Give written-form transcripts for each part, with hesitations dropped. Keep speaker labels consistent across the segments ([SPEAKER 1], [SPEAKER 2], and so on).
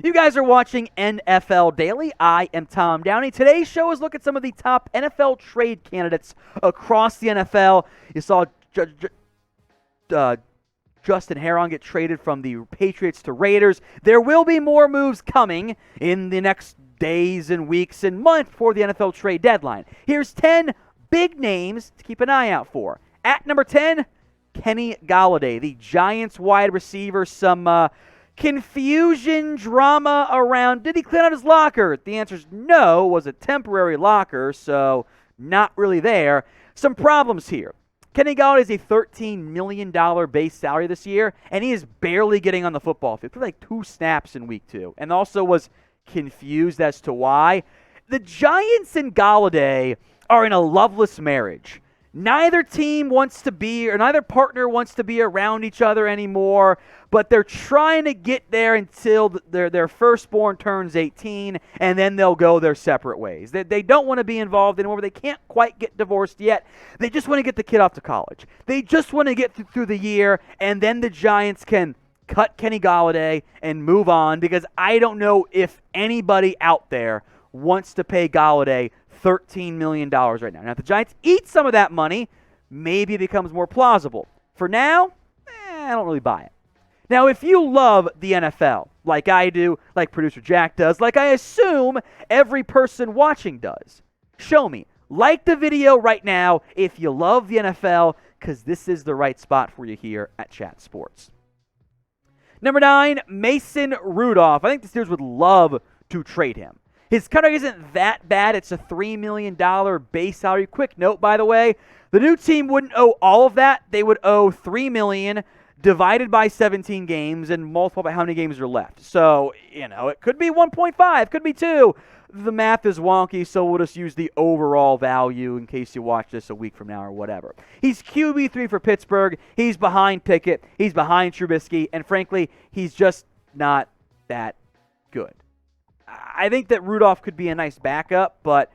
[SPEAKER 1] You guys are watching NFL Daily. I am Tom Downey. Today's show is look at some of the top NFL trade candidates across the NFL. You saw Justin Herron get traded from the Patriots to Raiders. There will be more moves coming in the next days and weeks and months before the NFL trade deadline. Here's 10 big names to keep an eye out for. At number 10, Kenny Golladay, the Giants wide receiver. Some confusion, drama around, did he clean out his locker? The answer is no. It was a temporary locker, so not really there. Some problems here. Kenny Golladay is a $13 million base salary this year, and he is barely getting on the football field. He played like 2 snaps in week 2, and also was confused as to why. The Giants and Golladay are in a loveless marriage. Neither team wants to be, or neither partner wants to be around each other anymore, but they're trying to get there until their firstborn turns 18, and then they'll go their separate ways. They don't want to be involved anymore, but they can't quite get divorced yet. They just want to get the kid off to college. They just want to get through the year, and then the Giants can cut Kenny Golladay and move on, because I don't know if anybody out there wants to pay Golladay $13 million right now. Now, if the Giants eat some of that money, maybe it becomes more plausible. For now, I don't really buy it. Now, if you love the NFL, like I do, like producer Jack does, like I assume every person watching does, show me. Like the video right now if you love the NFL, because this is the right spot for you here at Chat Sports. Number 9, Mason Rudolph. I think the Steelers would love to trade him. His contract isn't that bad. It's a $3 million base salary. Quick note, by the way, the new team wouldn't owe all of that. They would owe $3 million divided by 17 games and multiplied by how many games are left. So, it could be 1.5, could be 2. The math is wonky, so we'll just use the overall value in case you watch this a week from now or whatever. He's QB3 for Pittsburgh. He's behind Pickett. He's behind Trubisky. And frankly, he's just not that good. I think that Rudolph could be a nice backup, but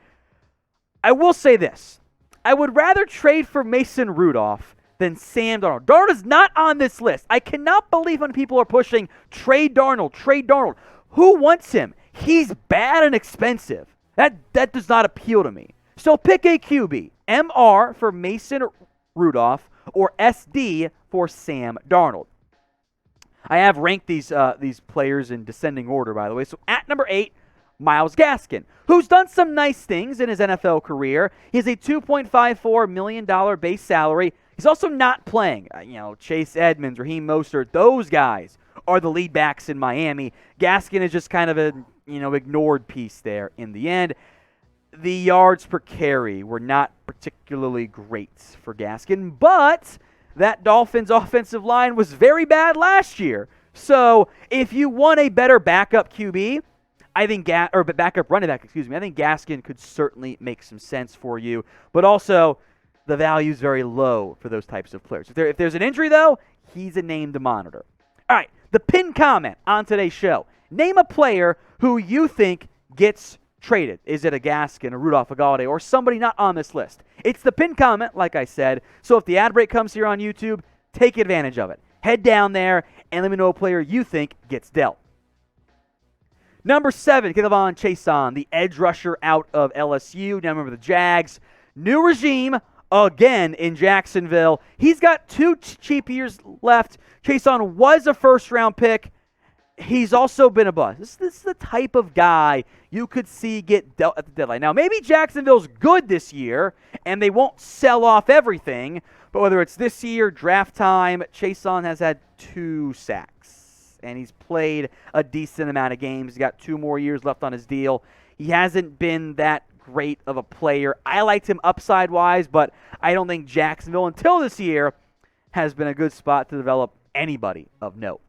[SPEAKER 1] I will say this. I would rather trade for Mason Rudolph than Sam Darnold. Darnold is not on this list. I cannot believe when people are pushing trade Darnold, trade Darnold. Who wants him? He's bad and expensive. That does not appeal to me. So pick a QB. MR for Mason Rudolph or SD for Sam Darnold. I have ranked these players in descending order, by the way. So at number 8, Myles Gaskin, who's done some nice things in his NFL career. He has a $2.54 million base salary. He's also not playing. Chase Edmonds, Raheem Mostert, those guys are the lead backs in Miami. Gaskin is just kind of a ignored piece there in the end. The yards per carry were not particularly great for Gaskin, but that Dolphins offensive line was very bad last year. So if you want a better backup QB, backup running back, I think Gaskin could certainly make some sense for you. But also, the value is very low for those types of players. If there's an injury, though, he's a name to monitor. All right, the pinned comment on today's show. Name a player who you think gets traded. Is it a Gaskin, a Rudolph, a Golladay, or somebody not on this list? It's the pinned comment, like I said. So if the ad break comes here on YouTube, take advantage of it. Head down there and let me know a player you think gets dealt. Number 7, Clelin Chaisson, the edge rusher out of LSU. Now remember the Jags. New regime again in Jacksonville. He's got 2 cheap years left. Chaisson was a first-round pick. He's also been a bust. This is the type of guy you could see get dealt at the deadline. Now, maybe Jacksonville's good this year, and they won't sell off everything, but whether it's this year, draft time, Chaisson has had 2 sacks, and he's played a decent amount of games. He's got 2 more years left on his deal. He hasn't been that great of a player. I liked him upside-wise, but I don't think Jacksonville, until this year, has been a good spot to develop anybody of note.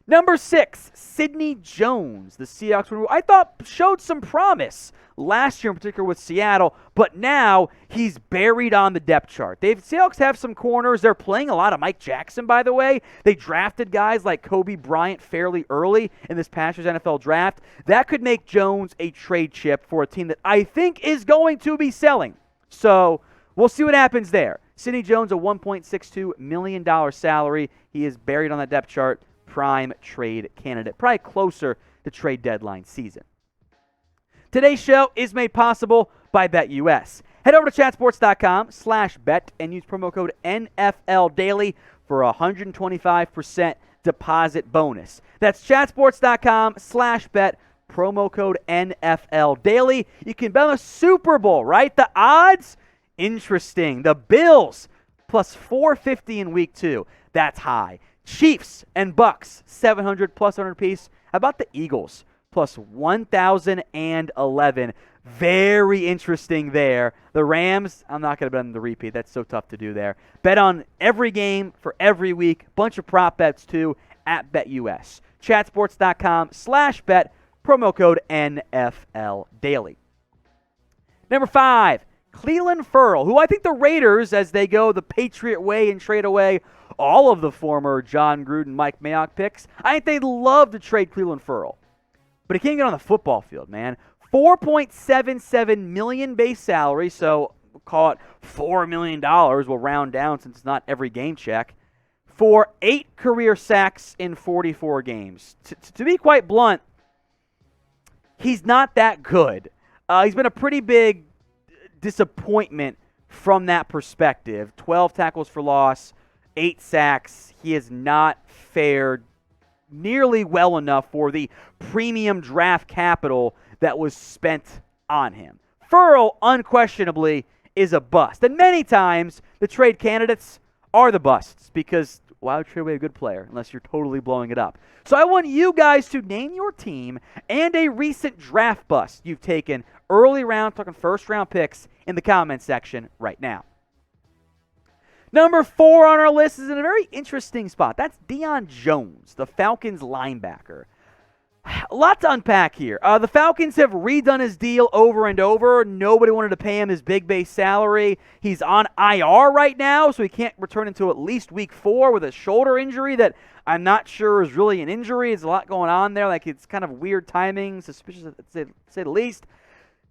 [SPEAKER 1] Number 6, Sidney Jones, the Seahawks, who I thought showed some promise last year in particular with Seattle, but now he's buried on the depth chart. Seahawks have some corners. They're playing a lot of Mike Jackson, by the way. They drafted guys like Kobe Bryant fairly early in this past year's NFL draft. That could make Jones a trade chip for a team that I think is going to be selling. So we'll see what happens there. Sidney Jones, a $1.62 million salary. He is buried on that depth chart. Prime trade candidate. Probably closer to the trade deadline season. Today's show is made possible by BetUS. Head over to chatsports.com/bet and use promo code NFLDaily for a 125% deposit bonus. That's chatsports.com/bet, promo code NFLDaily. You can bet on the Super Bowl, right? The odds? Interesting. The Bills, plus 450 in week 2. That's high. Chiefs and Bucks, 700 plus 100 piece. How about the Eagles? Plus 1,011. Very interesting there. The Rams, I'm not going to bet on the repeat. That's so tough to do there. Bet on every game for every week. Bunch of prop bets, too, at BetUS. Chatsports.com/bet, promo code NFLDaily. Number 5, Clelin Ferrell, who I think the Raiders, as they go the Patriot way and trade away all of the former John Gruden, Mike Mayock picks, I think they'd love to trade Clelin Ferrell. But he can't get on the football field, man. $4.77 million base salary, so we'll call it $4 million. We'll round down since it's not every game check. For 8 career sacks in 44 games. To be quite blunt, he's not that good. He's been a pretty big disappointment from that perspective. 12 tackles for loss, 8 sacks. He has not fared nearly well enough for the premium draft capital that was spent on him. Ferrell, unquestionably, is a bust. And many times, the trade candidates are the busts because why would you trade away a good player unless you're totally blowing it up? So I want you guys to name your team and a recent draft bust you've taken early round, talking first-round picks, in the comment section right now. Number 4 on our list is in a very interesting spot. That's Deion Jones, the Falcons linebacker. A lot to unpack here. The Falcons have redone his deal over and over. Nobody wanted to pay him his big base salary. He's on IR right now, so he can't return until at least week 4 with a shoulder injury that I'm not sure is really an injury. There's a lot going on there. Like, it's kind of weird timing, suspicious to say the least.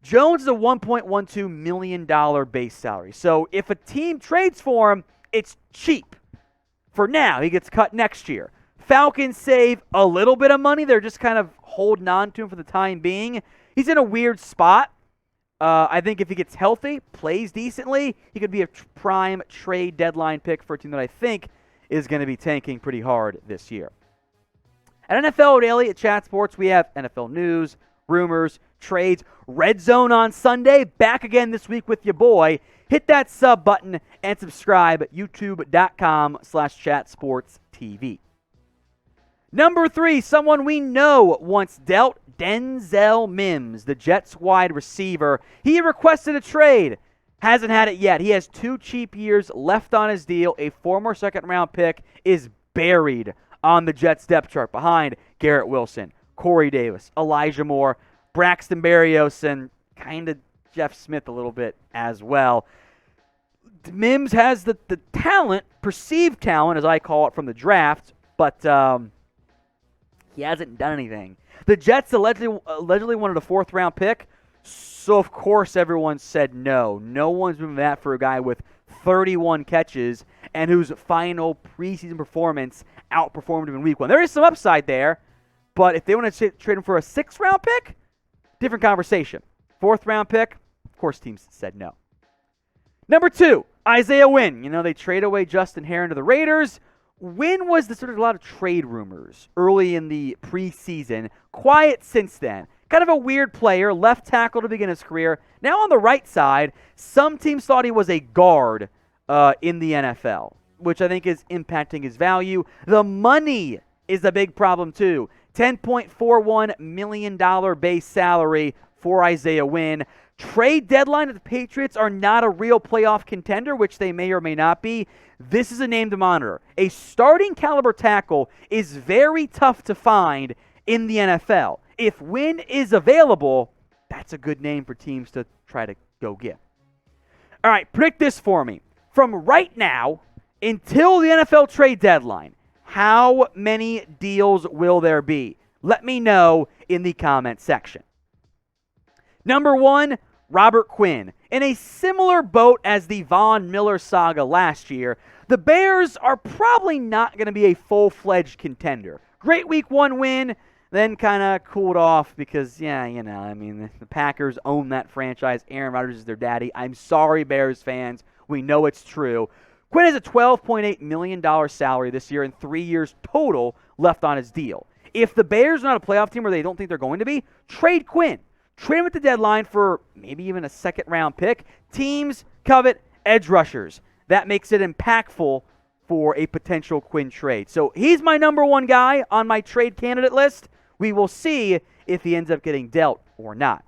[SPEAKER 1] Jones is a $1.12 million base salary. So if a team trades for him, it's cheap. For now, he gets cut next year. Falcons save a little bit of money. They're just kind of holding on to him for the time being. He's in a weird spot. I think if he gets healthy, plays decently, he could be a prime trade deadline pick for a team that I think is going to be tanking pretty hard this year. At NFL Daily at Chat Sports, we have NFL news, rumors, trades, Red Zone on Sunday. Back again this week with your boy. Hit that sub button and subscribe at youtube.com/chatsportstv. Number 3, someone we know once dealt, Denzel Mims, the Jets wide receiver. He requested a trade. Hasn't had it yet. He has 2 cheap years left on his deal. A former second-round pick is buried on the Jets depth chart behind Garrett Wilson, Corey Davis, Elijah Moore, Braxton Berrios, and kind of Jeff Smith a little bit as well. Mims has the talent, perceived talent, as I call it, from the draft, but he hasn't done anything. The Jets allegedly wanted a 4th-round pick, so of course everyone said no. No one's moving that for a guy with 31 catches and whose final preseason performance outperformed him in week 1. There is some upside there, but if they want to trade him for a 6th-round pick, different conversation. 4th-round pick, of course teams said no. Number 2, Isaiah Wynn. You know, they trade away Justin Herron to the Raiders. Wynn was the sort of a lot of trade rumors early in the preseason. Quiet since then. Kind of a weird player, left tackle to begin his career. Now on the right side, some teams thought he was a guard in the NFL, which I think is impacting his value. The money is a big problem too. $10.41 million base salary for Isaiah Wynn. Trade deadline of the Patriots are not a real playoff contender, which they may or may not be. This is a name to monitor. A starting caliber tackle is very tough to find in the NFL. If Wynn is available, that's a good name for teams to try to go get. All right, predict this for me. From right now until the NFL trade deadline, how many deals will there be? Let me know in the comment section. Number 1, Robert Quinn. In a similar boat as the Von Miller saga last year, the Bears are probably not going to be a full-fledged contender. Great week 1 win. then kind of cooled off because, yeah, I mean, the Packers own that franchise. Aaron Rodgers is their daddy. I'm sorry, Bears fans. We know it's true. Quinn has a $12.8 million salary this year and 3 years total left on his deal. If the Bears are not a playoff team, or they don't think they're going to be, trade Quinn. Trade him at the deadline for maybe even a second-round pick. Teams covet edge rushers. That makes it impactful for a potential Quinn trade. So he's my number one guy on my trade candidate list. We will see if he ends up getting dealt or not.